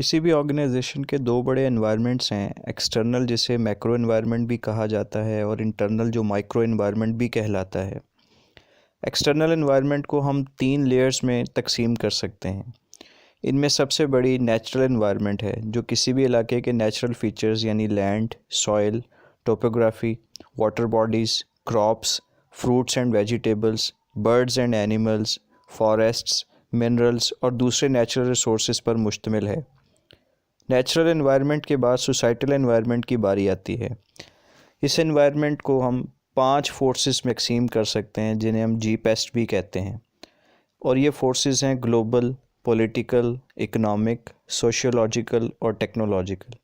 किसी भी ऑर्गेनाइजेशन के दो बड़े एनवायरनमेंट्स हैं, एक्सटर्नल जिसे मैक्रो एनवायरनमेंट भी कहा जाता है और इंटरनल जो माइक्रो एनवायरनमेंट भी कहलाता है। एक्सटर्नल एनवायरनमेंट को हम 3 लेयर्स में तकसीम कर सकते हैं। इनमें सबसे बड़ी नेचुरल एनवायरनमेंट है, जो किसी भी इलाके के नेचुरल फीचर्स यानी land, soil, topography, water bodies, crops, fruits and vegetables, birds and animals, forests, minerals और दूसरे नेचुरल रिसोर्सेज पर मुश्तमिल है। नेचुरल एनवायरनमेंट के बाद सोसाइटल एनवायरनमेंट की बारी आती है। इस एनवायरनमेंट को हम 5 फोर्सेस में तकसीम कर सकते हैं, जिन्हें हम जीपेस्ट भी कहते हैं। और ये फोर्सेस हैं ग्लोबल, पॉलिटिकल, इकोनॉमिक, सोशियोलॉजिकल और टेक्नोलॉजिकल।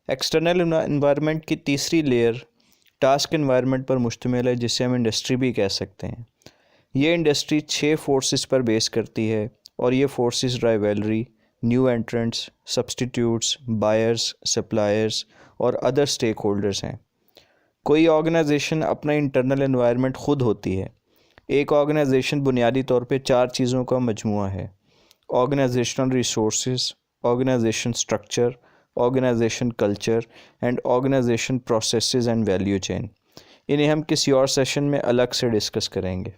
एक्सटर्नल एनवायरनमेंट की तीसरी लेयर टास्क एनवायरनमेंट पर मुश्तमिल है, जिसे हम इंडस्ट्री भी कह सकते हैं। ये इंडस्ट्री 6 फोर्सेस पर बेस करती है और ये forces rivalry, new entrants, substitutes, buyers, suppliers और अदर स्टेक होल्डर्स हैं। कोई ऑर्गेनाइजेशन अपना इंटरनल एनवायरनमेंट खुद होती है। एक ऑर्गेनाइजेशन बुनियादी तौर पे 4 चीज़ों का मजमूआ है: organisational resources, organisation structure, organisation culture and organisation processes and value chain. इन्हें हम किसी और सेशन में अलग से डिस्कस करेंगे।